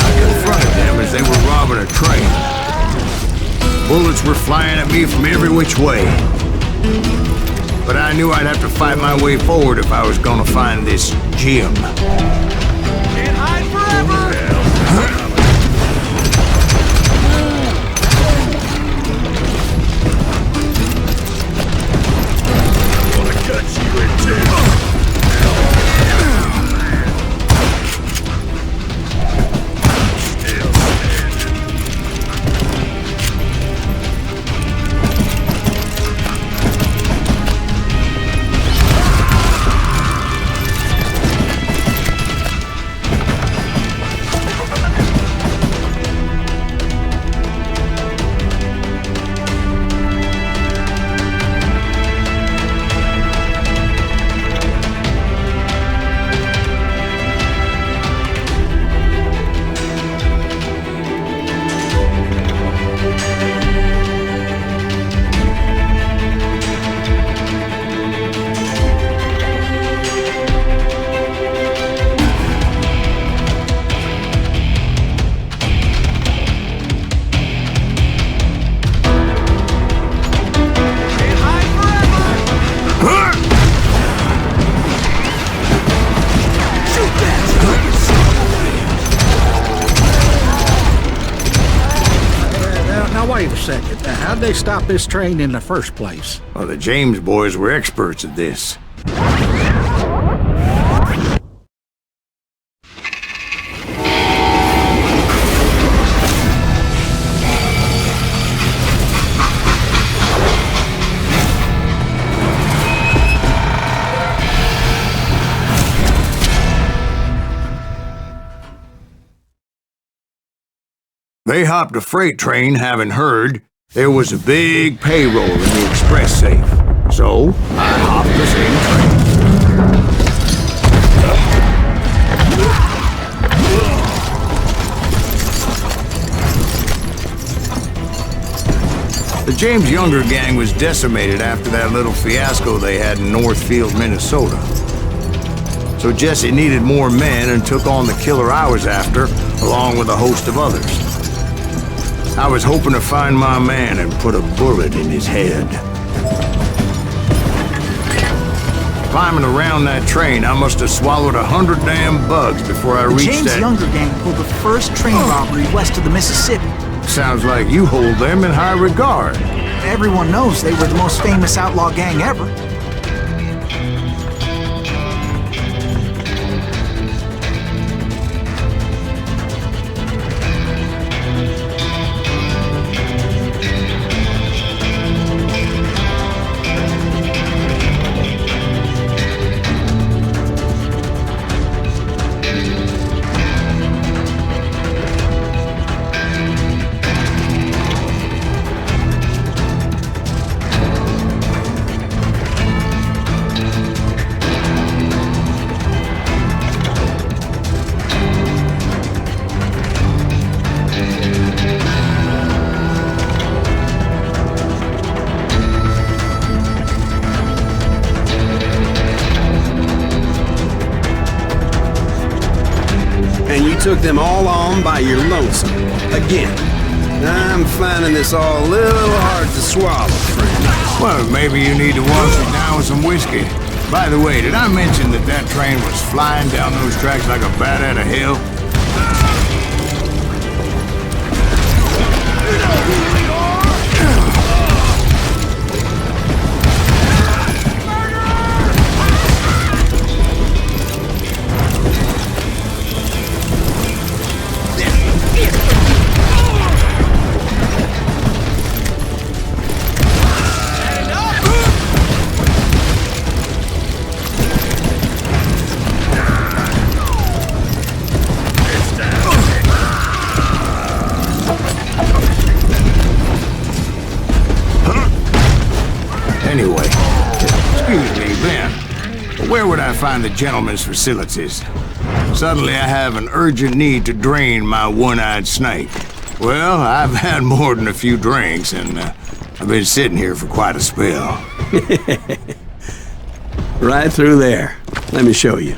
I confronted them as they were robbing a train. Bullets were flying at me from every which way. But I knew I'd have to fight my way forward if I was gonna find this gem. Can't hide forever! Gonna cut you in two! How'd they stop this train in the first place? Well, the James boys were experts at this. They hopped a freight train, having heard there was a big payroll in the express safe. So, I hopped the same train. The James Younger gang was decimated after that little fiasco they had in Northfield, Minnesota. So Jesse needed more men and took on the killer I was after, along with a host of others. I was hoping to find my man and put a bullet in his head. Climbing around that train, I must have swallowed 100 damn bugs before I reached James Younger gang pulled the first train robbery west of the Mississippi. Sounds like you hold them in high regard. Everyone knows they were the most famous outlaw gang ever. Took them all on by your lonesome. Again. I'm finding this all a little hard to swallow, friend. Well, maybe you need to wash it down with some whiskey. By the way, did I mention that that train was flying down those tracks like a bat out of hell? Anyway, excuse me, Ben, but where would I find the gentleman's facilities? Suddenly I have an urgent need to drain my one-eyed snake. Well, I've had more than a few drinks, and I've been sitting here for quite a spell. Right through there. Let me show you.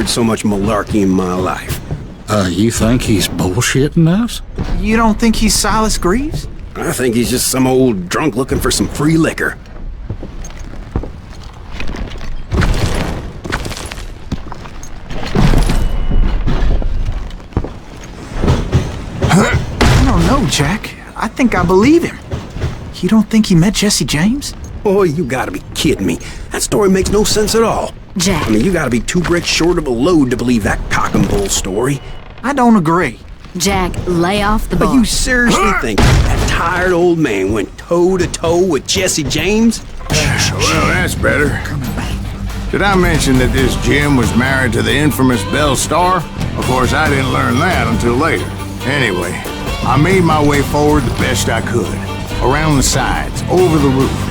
heard so much malarkey in my life. You think he's bullshitting us? You don't think he's Sylas Gривз? I think he's just some old drunk looking for some free liquor. I don't know, Jack. I think I believe him. You don't think he met Jesse James? Oh, you gotta be kidding me. That story makes no sense at all. Jack. I mean, you gotta be two bricks short of a load to believe that cock and bull story. I don't agree. Jack, lay off the But bar. you seriously think that tired old man went toe-to-toe with Jesse James? Well, that's better. Did I mention that this Jim was married to the infamous Belle Starr? Of course, I didn't learn that until later. Anyway, I made my way forward the best I could. Around the sides, over the roof.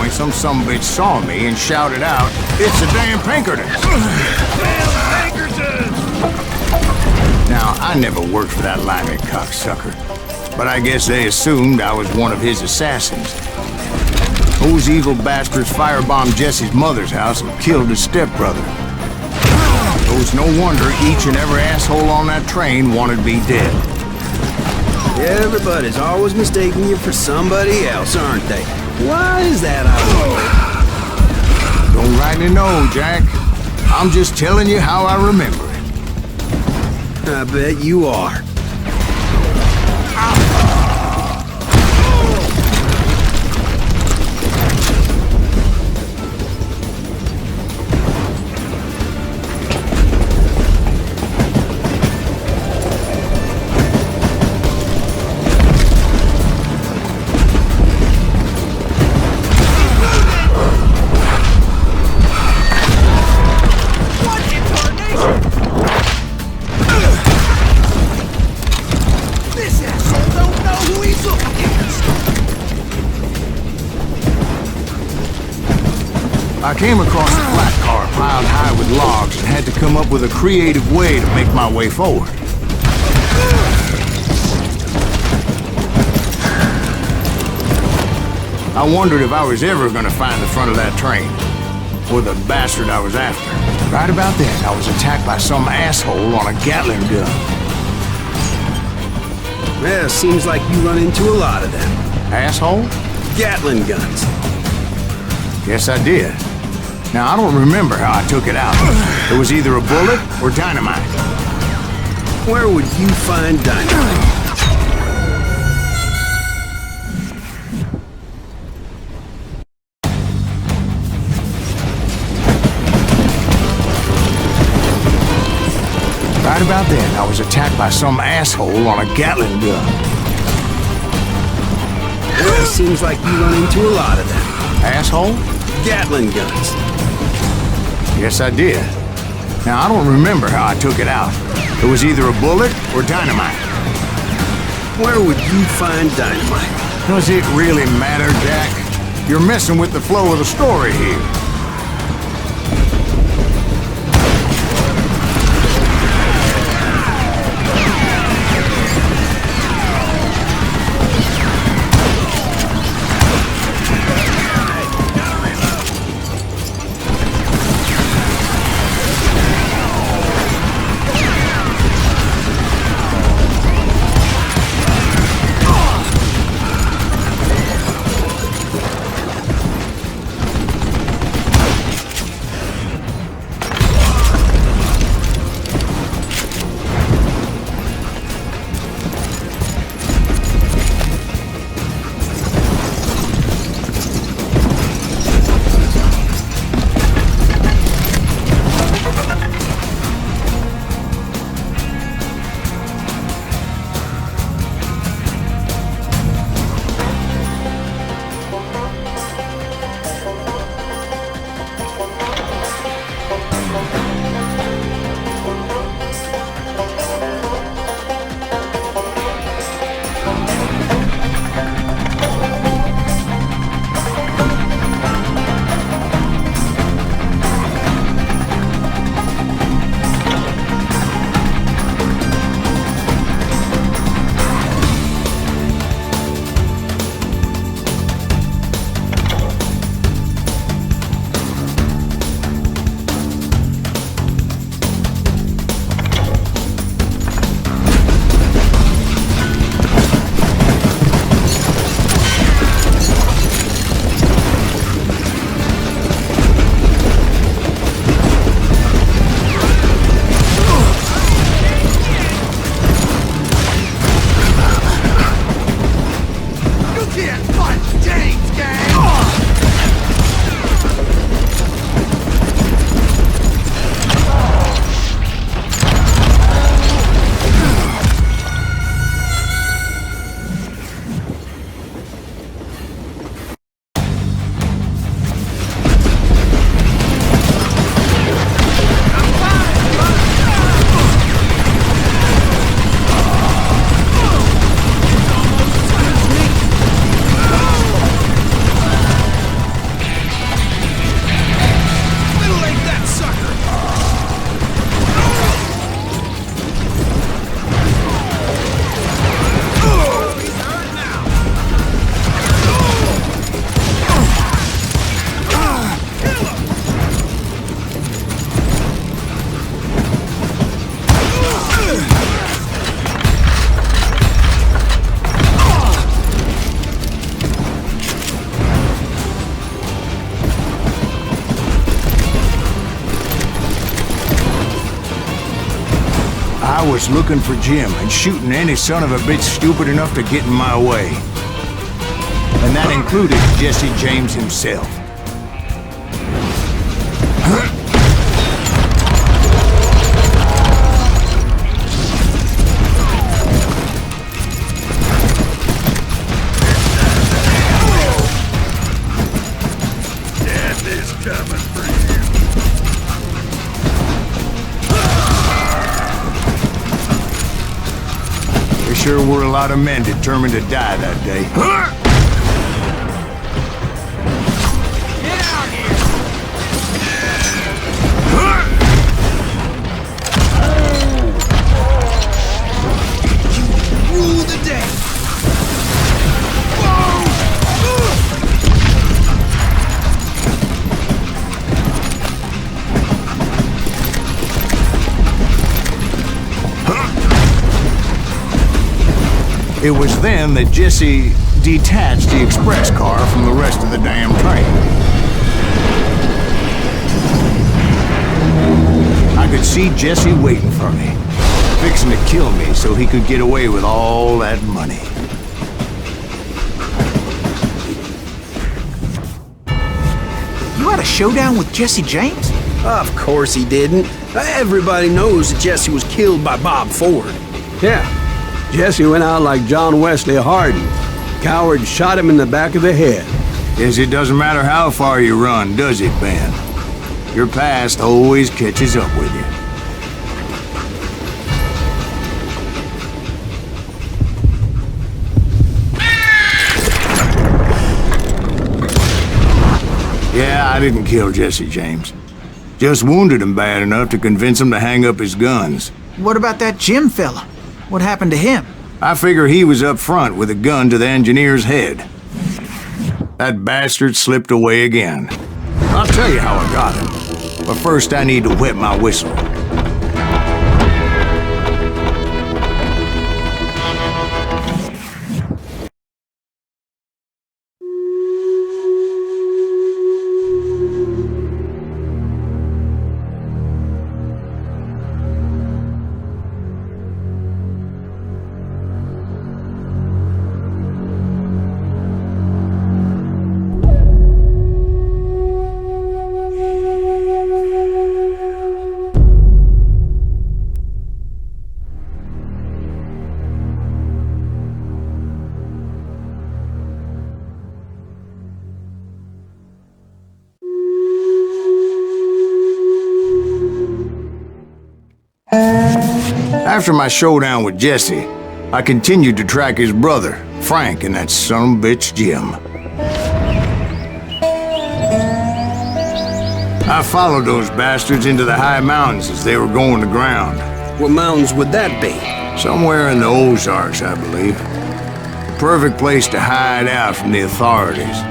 Some sumbitch saw me and shouted out, "It's the damn Pinkertons!" Damn Pinkertons! Now, I never worked for that limey cocksucker, but I guess they assumed I was one of his assassins. Those evil bastards firebombed Jesse's mother's house and killed his stepbrother. So it's no wonder each and every asshole on that train wanted me dead. Everybody's always mistaking you for somebody else, aren't they? Why is that, I wonder? Don't rightly know, Jack. I'm just telling you how I remember it. I bet you are. I came across a flat car piled high with logs and had to come up with a creative way to make my way forward. I wondered if I was ever going to find the front of that train, or the bastard I was after. Right about then, I was attacked by some asshole on a Gatling gun. Well, seems like you run into a lot of them. Asshole? Gatling guns. Yes, I did. Now, I don't remember how I took it out. It was either a bullet or dynamite. Where would you find dynamite? Right about then, I was attacked by some asshole on a Gatling gun. Well, seems like you run into a lot of them. Asshole? Gatling guns. Yes, I did. Now, I don't remember how I took it out. It was either a bullet or dynamite. Where would you find dynamite? Does it really matter, Jack? You're messing with the flow of the story here. can't fight James, gang! I was looking for Jim and shooting any son of a bitch stupid enough to get in my way. And that included Jesse James himself. Death is coming for you. There sure were a lot of men determined to die that day. Get out here! You rule the day! It was then that Jesse detached the express car from the rest of the damn train. I could see Jesse waiting for me, fixing to kill me so he could get away with all that money. You had a showdown with Jesse James? Of course he didn't. Everybody knows that Jesse was killed by Bob Ford. Yeah, Jesse went out like John Wesley Harding. Coward shot him in the back of the head. Guess it doesn't matter how far you run, does it, Ben? Your past always catches up with you. Yeah, I didn't kill Jesse James. Just wounded him bad enough to convince him to hang up his guns. What about that Jim fella? What happened to him? I figure he was up front with a gun to the engineer's head. That bastard slipped away again. I'll tell you how I got him. But first I need to wet my whistle. After my showdown with Jesse, I continued to track his brother, Frank, and that son of a bitch, Jim. I followed those bastards into the high mountains as they were going to ground. What mountains would that be? Somewhere in the Ozarks, I believe. The perfect place to hide out from the authorities.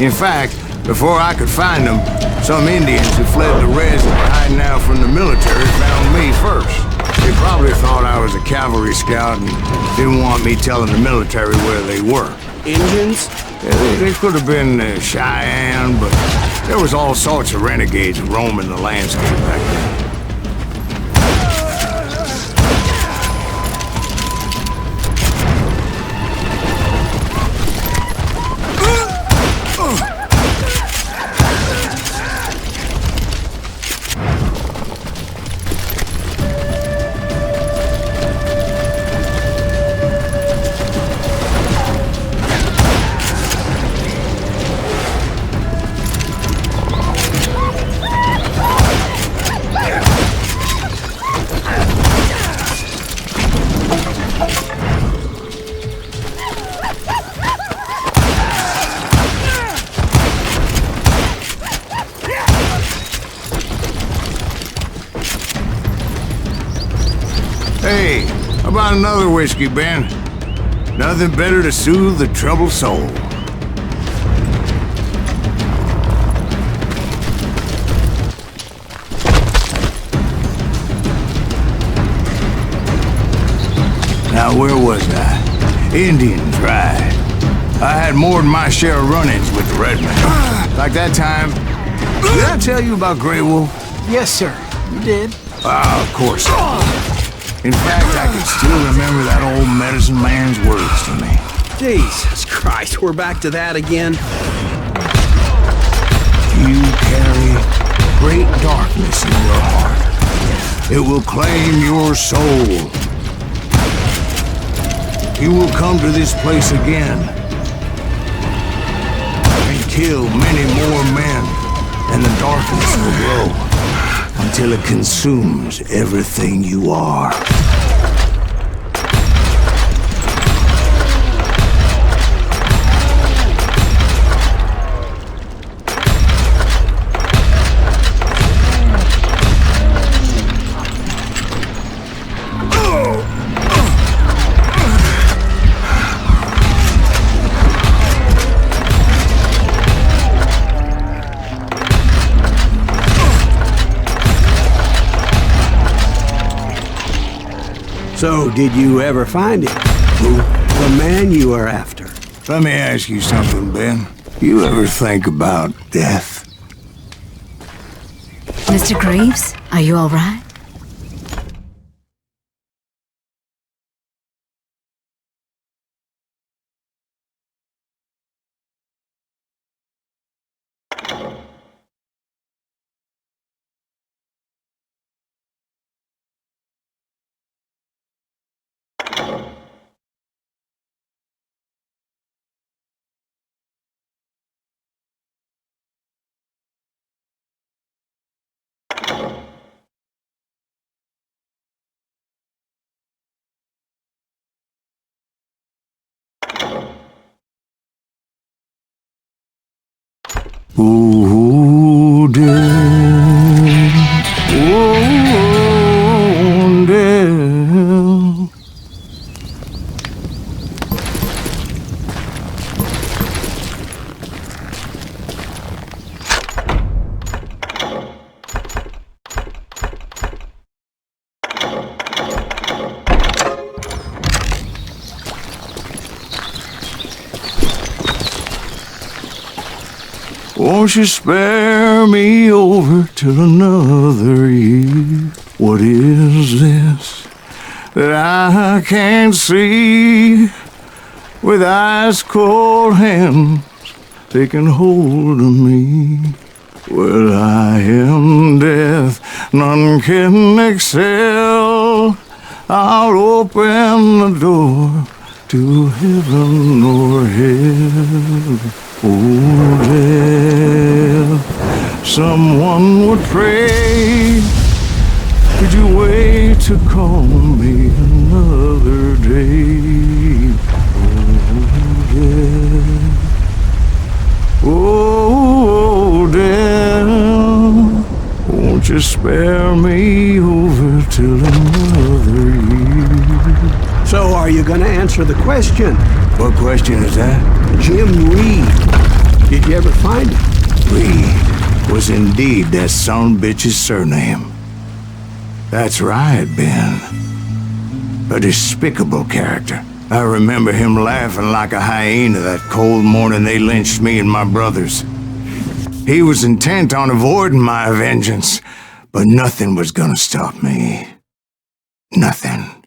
In fact, before I could find them, some Indians who fled the res and were hiding out from the military found me first. They probably thought I was a cavalry scout and didn't want me telling the military where they were. Engines? Yeah, they could have been Cheyenne, but there was all sorts of renegades roaming the landscape back then. Hey, how about another whiskey, Ben? Nothing better to soothe the troubled soul. Now, where was I? Indians, right. I had more than my share of run-ins with the redmen. Like that time. Did I tell you about Grey Wolf? Yes, sir. You did. Of course I did. In fact, I can still remember that old medicine man's words to me. Jesus Christ, we're back to that again. You carry great darkness in your heart. It will claim your soul. You will come to this place again and kill many more men, and the darkness will grow until it consumes everything you are. So, did you ever find him? Who? The man you are after. Let me ask you something, Ben. You ever think about death? Mr. Gривз, are you all right? Ooh, dear. Ooh, dear. Won't you spare me over till another year? What is this that I can't see? With ice cold hands taking hold of me. Well, I am death, none can excel. I'll open the door to heaven or hell. Oh, death, someone would pray. Could you wait to call me another day? Oh, death, won't you spare me over till another year? So, Are you gonna answer the question? What question is that? Jim Reed. Did you ever find him? Reed was indeed that son bitch's surname. That's right, Ben. A despicable character. I remember him laughing like a hyena that cold morning they lynched me and my brothers. He was intent on avoiding my vengeance, but nothing was gonna stop me. Nothing.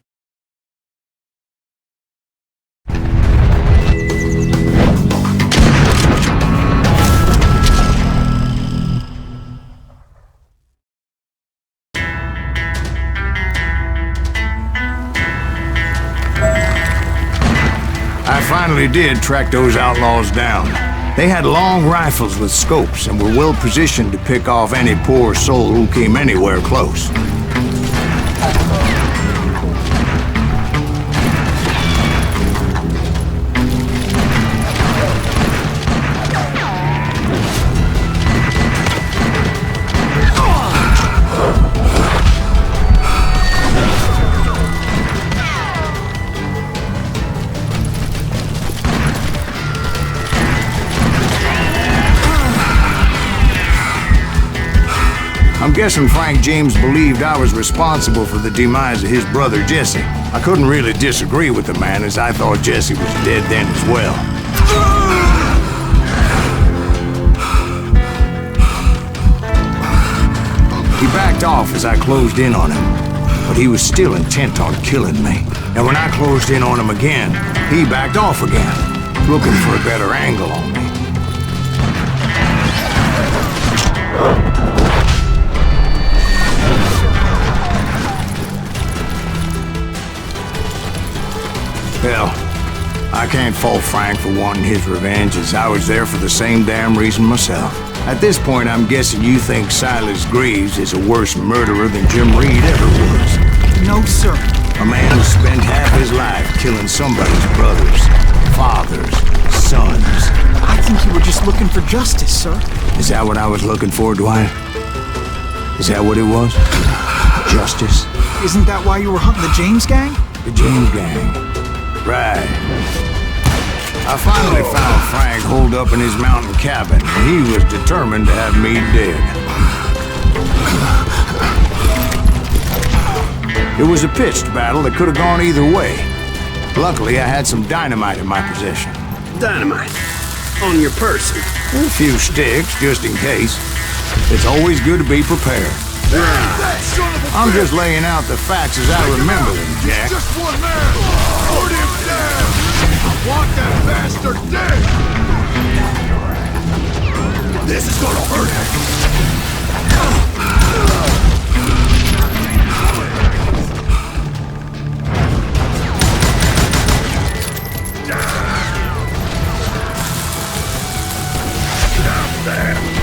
I finally did track those outlaws down. They had long rifles with scopes and were well positioned to pick off any poor soul who came anywhere close. I'm guessing Frank James believed I was responsible for the demise of his brother Jesse. I couldn't really disagree with the man, as I thought Jesse was dead then as well. He backed off as I closed in on him, but he was still intent on killing me. And when I closed in on him again, he backed off again, looking for a better angle on me. Hell, I can't fault Frank for wanting his revenge, as I was there for the same damn reason myself. At this point, I'm guessing you think Sylas Gривz is a worse murderer than Jim Reed ever was. No, sir. A man who spent half his life killing somebody's brothers, fathers, sons. I think you were just looking for justice, sir. Is that what I was looking for, Dwight? Is that what it was? Justice? Isn't that why you were hunting the James gang? The James gang. Right. I finally found Frank holed up in his mountain cabin, and he was determined to have me dead. It was a pitched battle that could have gone either way. Luckily, I had some dynamite in my possession. Dynamite? On your person? A few sticks, just in case. It's always good to be prepared. I'm just laying out the facts as I remember them, Jack. Just one man! Put him down! I want that bastard dead! This is gonna hurt Down there!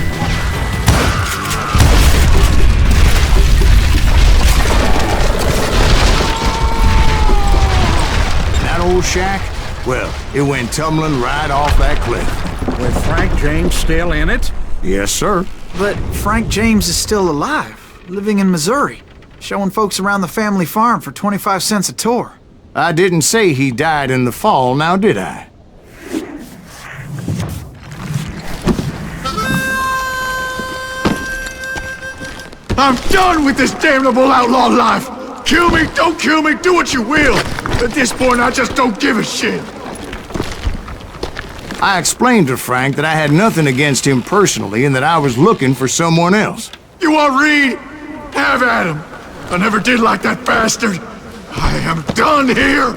Old shack? Well, it went tumbling right off that cliff. With Frank James still in it? Yes, sir. But Frank James is still alive, living in Missouri, showing folks around the family farm for 25 cents a tour. I didn't say he died in the fall, now did I? I'm done with this damnable outlaw life! Kill me, don't kill me, do what you will! At this point, I just don't give a shit! I explained to Frank that I had nothing against him personally and that I was looking for someone else. You want Reed? Have at him! I never did like that bastard! I am done here!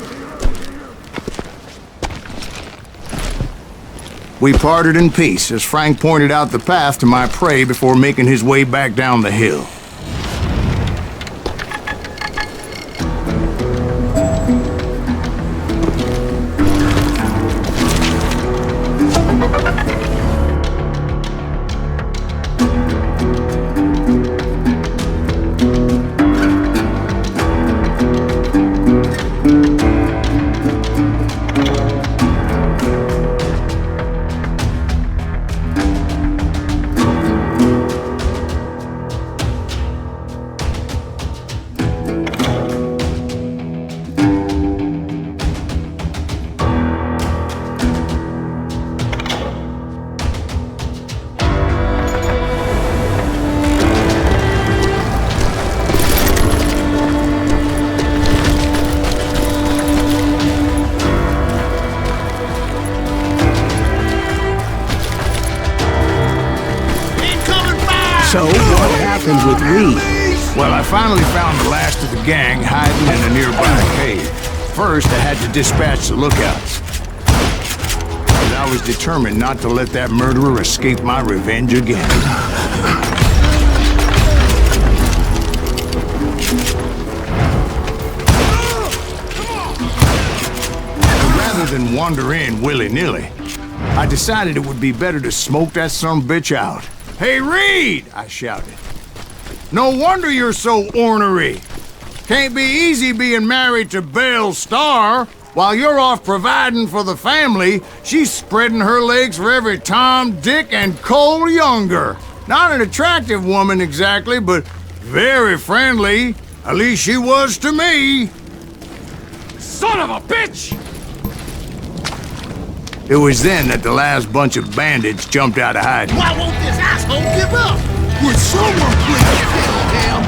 We parted in peace as Frank pointed out the path to my prey before making his way back down the hill. happened with Reed? Well, I finally found the last of the gang hiding in a nearby cave. First, I had to dispatch the lookouts. But I was determined not to let that murderer escape my revenge again. Rather than wander in willy-nilly, I decided it would be better to smoke that sumbitch out. "Hey, Reed!" I shouted. "No wonder you're so ornery. Can't be easy being married to Belle Starr. While you're off providing for the family, she's spreading her legs for every Tom, Dick, and Cole Younger. Not an attractive woman exactly, but very friendly. At least she was to me." Son of a bitch! It was then that the last bunch of bandits jumped out of hiding. Why won't this asshole give up? Would someone please kill him?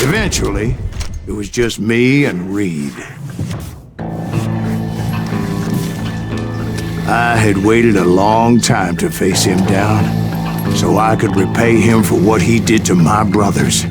Eventually, it was just me and Reed. I had waited a long time to face him down, so I could repay him for what he did to my brothers.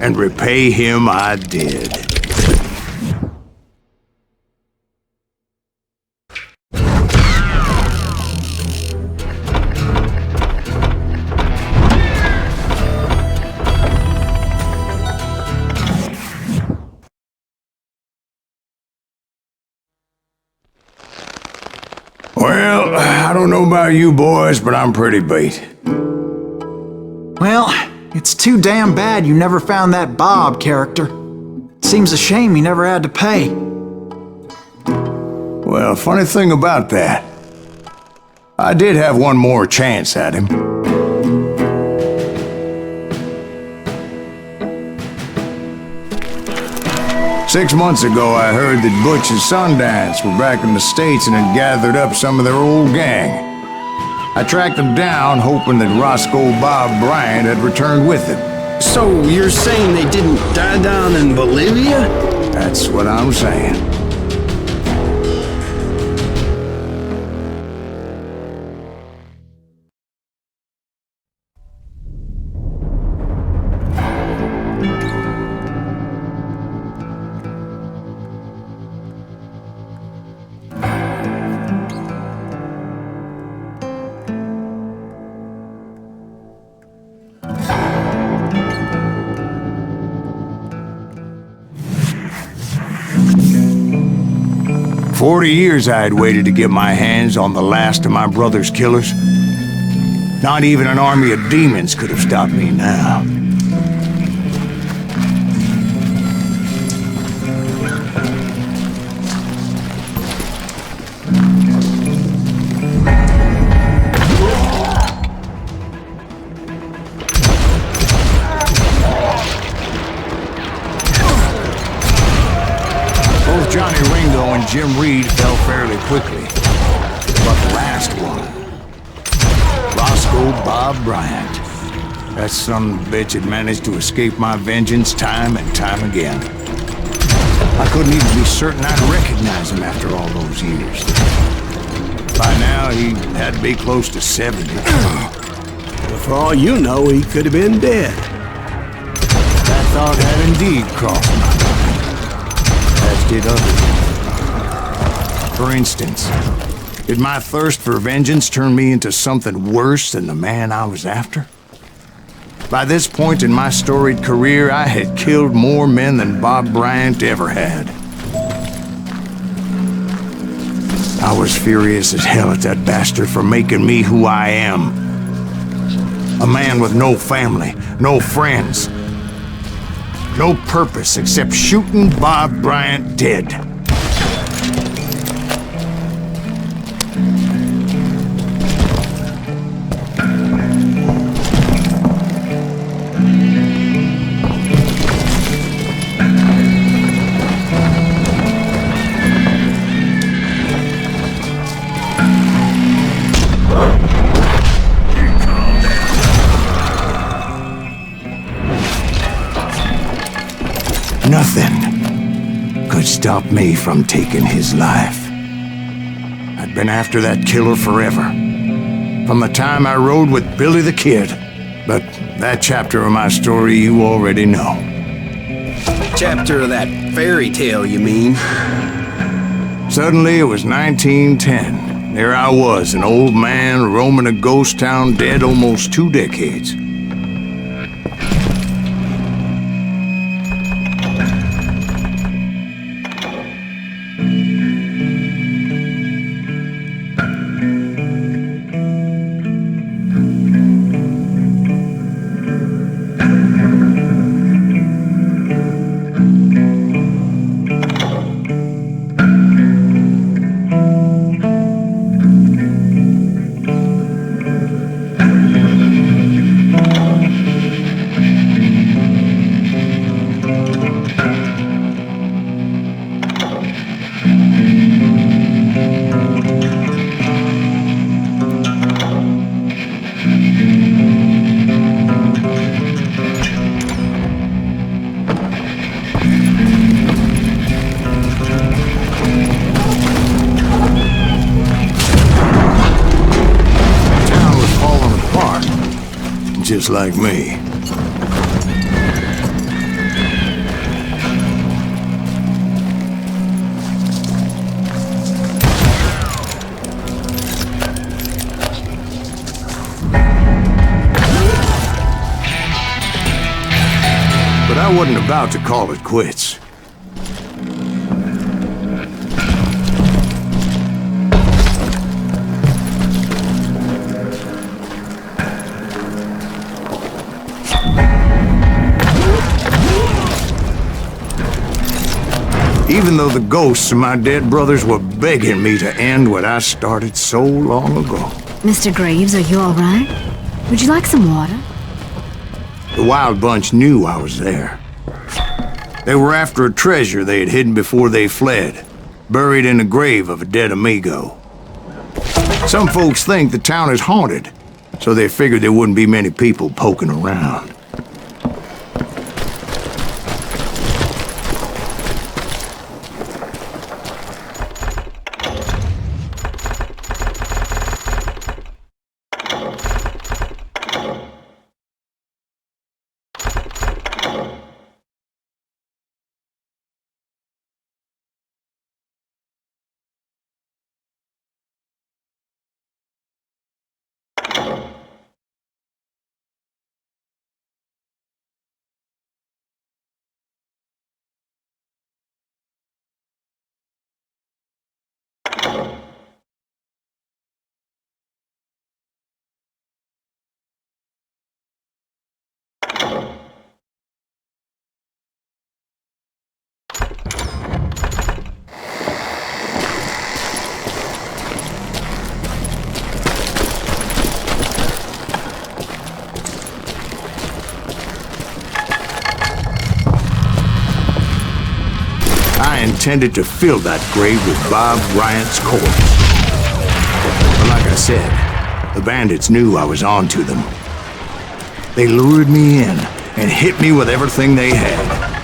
And repay him I did. Well, I don't know about you boys, but I'm pretty beat. Well, it's too damn bad you never found that Bob character. Seems a shame you never had to pay. Well, funny thing about that, I did have one more chance at him. Six months ago, I heard that Butch and Sundance were back in the States and had gathered up some of their old gang. I tracked them down, hoping that Roscoe Bob Bryant had returned with them. So you're saying they didn't die down in Bolivia? That's what I'm saying. 40 years I had waited to get my hands on the last of my brother's killers. Not even an army of demons could have stopped me now. Both Johnny Ringo and Jim Reed fell fairly quickly. But the last one, Roscoe Bob Bryant. That son of a bitch had managed to escape my vengeance time and time again. I couldn't even be certain I'd recognize him after all those years. By now, he had to be close to 70. For all you know, he could have been dead. That thought had indeed crossed my mind, as did others. For instance, did my thirst for vengeance turn me into something worse than the man I was after? By this point in my storied career, I had killed more men than Bob Bryant ever had. I was furious as hell at that bastard for making me who I am. A man with no family, no friends, no purpose except shooting Bob Bryant dead. Nothing could stop me from taking his life. I'd been after that killer forever, from the time I rode with Billy the Kid. But that chapter of my story you already know. Chapter of that fairy tale, you mean? Suddenly it was 1910. There I was, an old man roaming a ghost town dead almost 2 decades. Just like me. But I wasn't about to call it quits. Even though the ghosts of my dead brothers were begging me to end what I started so long ago. Mr. Greaves, are you all right? Would you like some water? The Wild Bunch knew I was there. They were after a treasure they had hidden before they fled, buried in the grave of a dead amigo. Some folks think the town is haunted, so they figured there wouldn't be many people poking around. intended to fill that grave with Bob Bryant's corpse. But like I said, the bandits knew I was on to them. They lured me in and hit me with everything they had.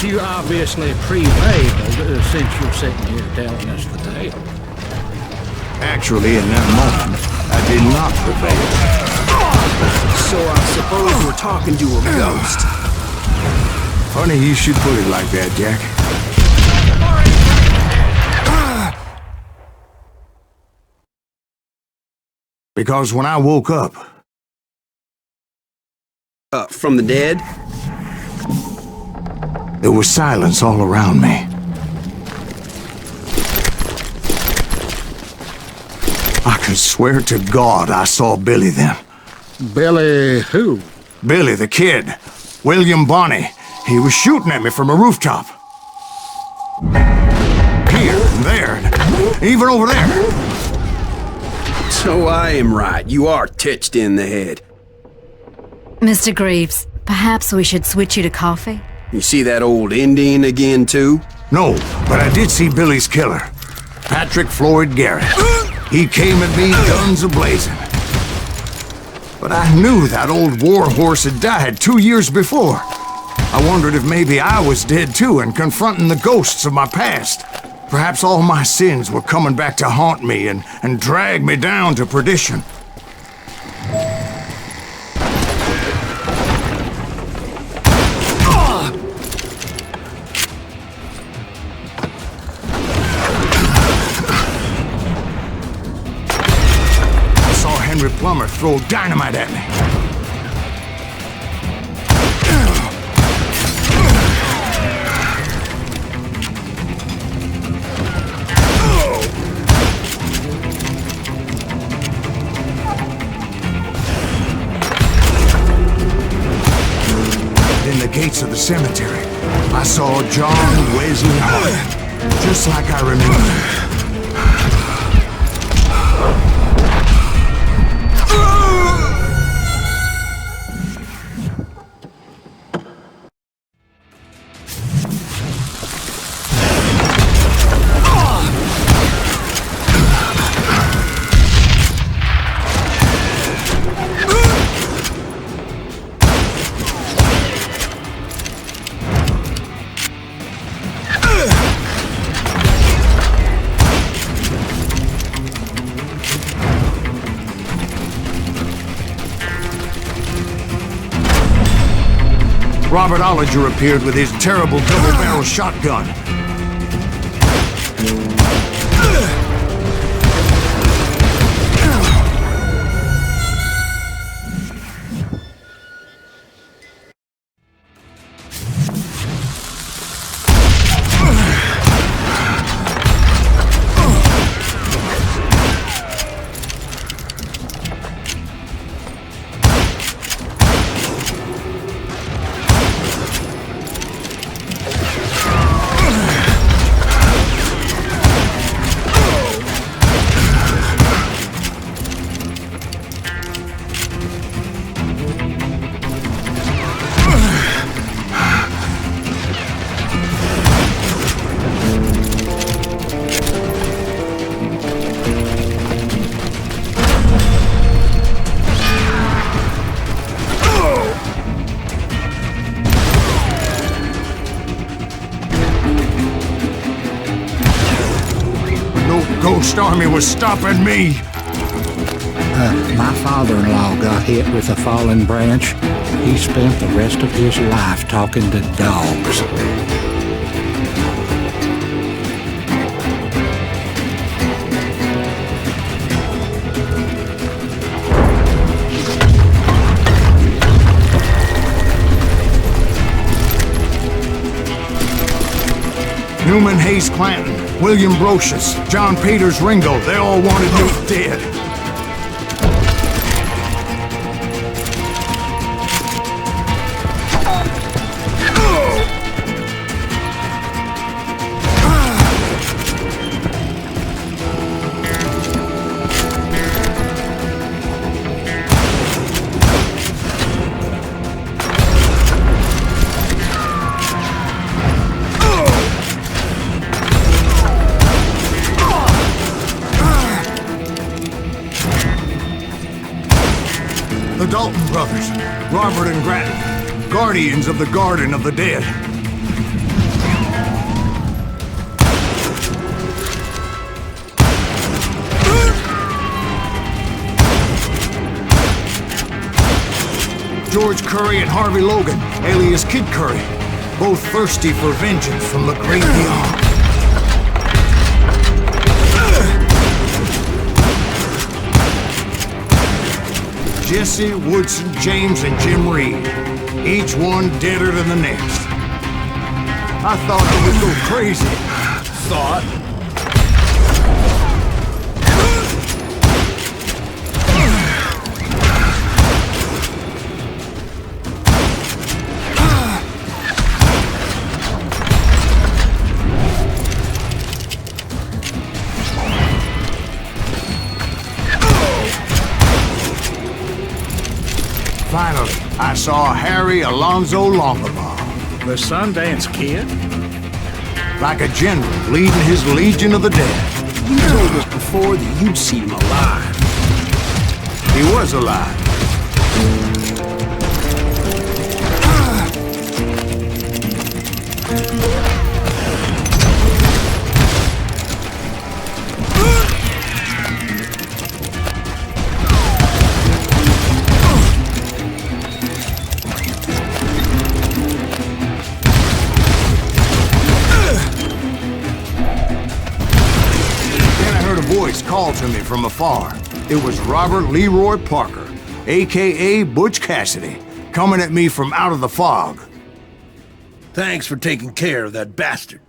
You obviously prevailed since you're sitting here telling us the tale. Actually, in that moment, I did not prevail. So I suppose we're talking to a ghost. Funny you should put it like that, Jack. Because when I woke up... From the dead? There was silence all around me. I could swear to God I saw Billy then. Billy who? Billy the kid. William Bonney. He was shooting at me from a rooftop. Here and there, and even over there. So I am right. You are titched in the head. Mr. Gривз, perhaps we should switch you to coffee? You see that old Indian again, too? No, but I did see Billy's killer. Patrick Floyd Garrett. He came at me guns a-blazing. But I knew that old war horse had died 2 years before. I wondered if maybe I was dead too and confronting the ghosts of my past. Perhaps all my sins were coming back to haunt me and drag me down to perdition. Plumber throw dynamite at me. In the gates of the cemetery, I saw John Wesley Hart, just like I remember. Robert Ollinger appeared with his terrible double-barrel shotgun. Ghost Army was stopping me. My father-in-law got hit with a fallen branch. He spent the rest of his life talking to dogs. Newman Hayes Clanton, William Brocious, John Peters Ringo, they all wanted me dead. The Dalton brothers, Robert and Grattan, guardians of the Garden of the Dead. George Curry and Harvey Logan, alias Kid Curry, both thirsty for vengeance from the great beyond. Jesse, Woodson, James, and Jim Reed. Each one deader than the next. I thought I would go crazy. Thought? Finally, I saw Harry Alonzo Longabaugh. The Sundance Kid? Like a general leading his legion of the dead. You told us before that you'd seen him alive. He was alive. Called to me from afar. It was Robert Leroy Parker, a.k.a. Butch Cassidy, coming at me from out of the fog. Thanks for taking care of that bastard.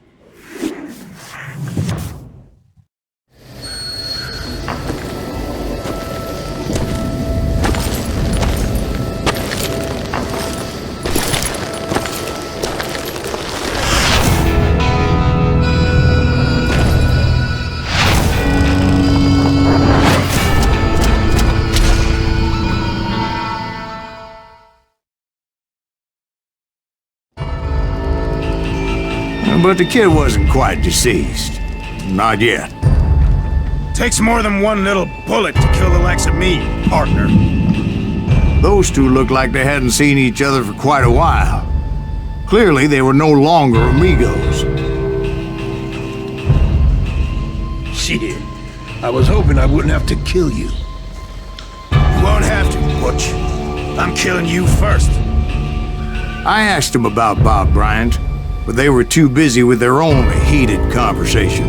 But the kid wasn't quite deceased. Not yet. Takes more than one little bullet to kill the likes of me, partner. Those two looked like they hadn't seen each other for quite a while. Clearly, they were no longer amigos. Shit. I was hoping I wouldn't have to kill you. You won't have to, Butch. I'm killing you first. I asked him about Bob Bryant, but they were too busy with their own heated conversation.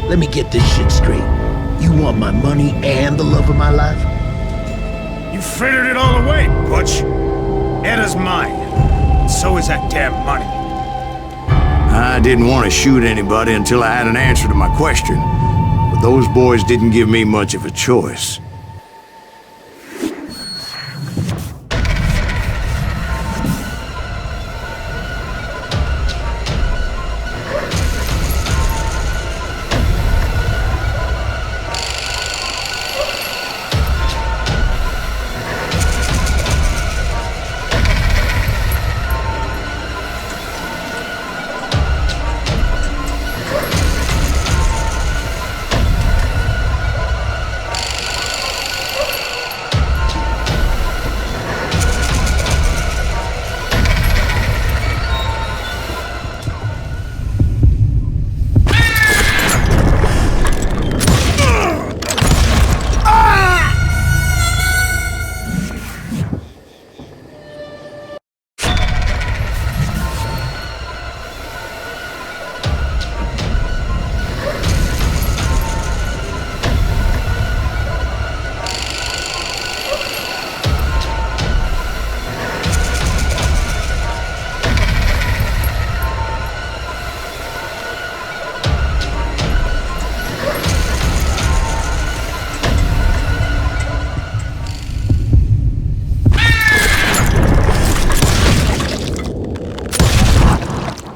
Let me get this shit straight. You want my money and the love of my life? You frittered it all away, Butch. Edda's mine. So is that damn money. I didn't want to shoot anybody until I had an answer to my question, but those boys didn't give me much of a choice.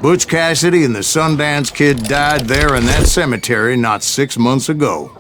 Butch Cassidy and the Sundance Kid died there in that cemetery not 6 months ago.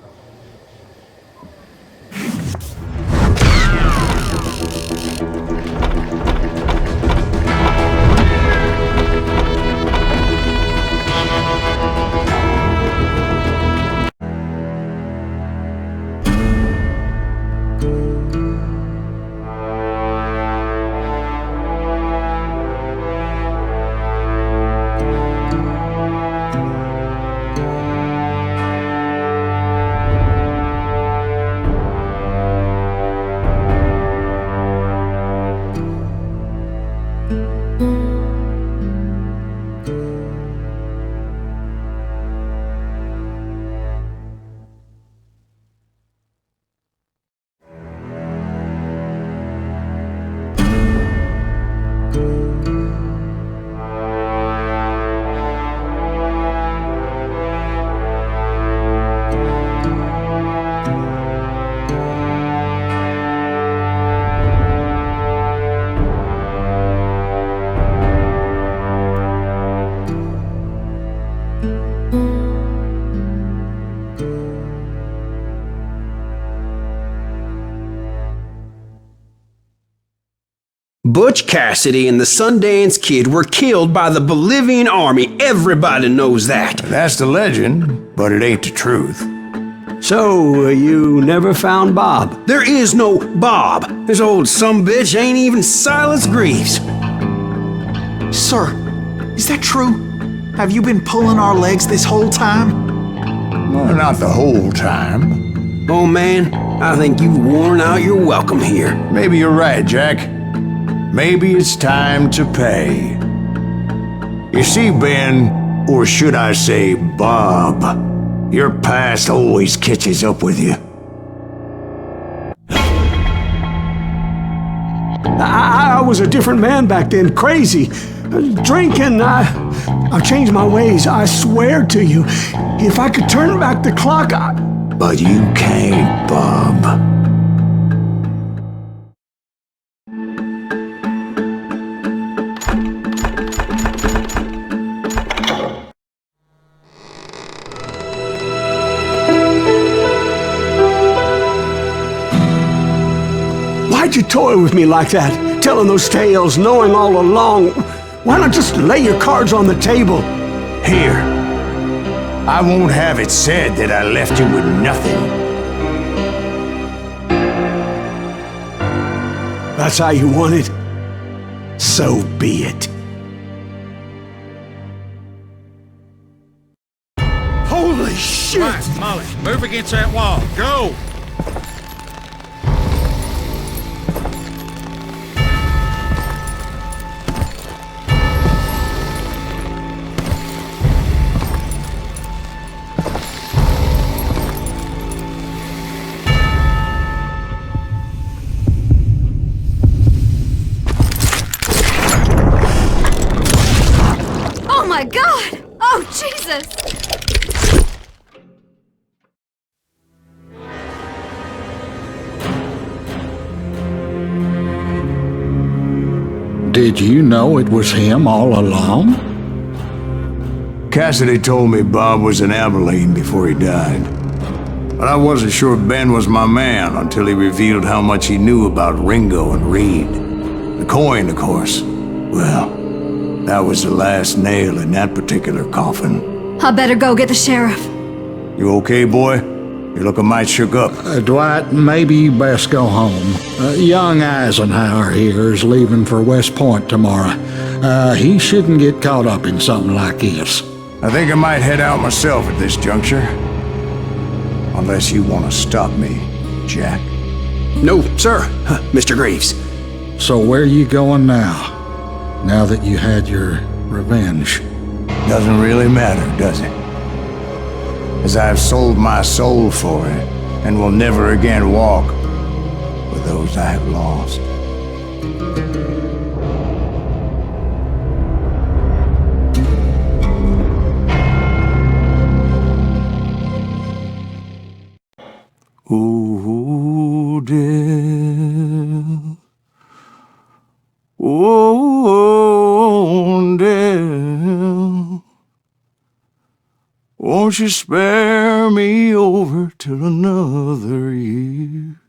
Butch Cassidy and the Sundance Kid were killed by the Bolivian army. Everybody knows that. That's the legend, but it ain't the truth. So, you never found Bob? There is no Bob. This old sumbitch ain't even Sylas Gривз. Sir, is that true? Have you been pulling our legs this whole time? Well, not the whole time. Oh man, I think you've worn out your welcome here. Maybe you're right, Jack. Maybe it's time to pay. You see, Ben, or should I say Bob, your past always catches up with you. I was a different man back then, crazy. Drinking, I've changed my ways, I swear to you. If I could turn back the clock, But you can't, Bob. Why'd you toy with me like that? Telling those tales, knowing all along. Why not just lay your cards on the table? Here. I won't have it said that I left you with nothing. That's how you want it? So be it. Holy shit! Right, Molly, move against that wall. Go! Oh my God! Oh, Jesus! Did you know it was him all along? Cassidy told me Bob was in Abilene before he died. But I wasn't sure Ben was my man until he revealed how much he knew about Ringo and Reed. The coin, of course. Well, that was the last nail in that particular coffin. I better go get the sheriff. You okay, boy? You're looking mighty shook up. Dwight, maybe you best go home. Young Eisenhower here is leaving for West Point tomorrow. He shouldn't get caught up in something like this. I think I might head out myself at this juncture. Unless you want to stop me, Jack. No, sir, Mr. Gривз. So where are you going now? Now that you had your revenge? Doesn't really matter, does it? As I've sold my soul for it, and will never again walk with those I have lost. Ooh, dear. Oh, dear. Won't you spare me over till another year?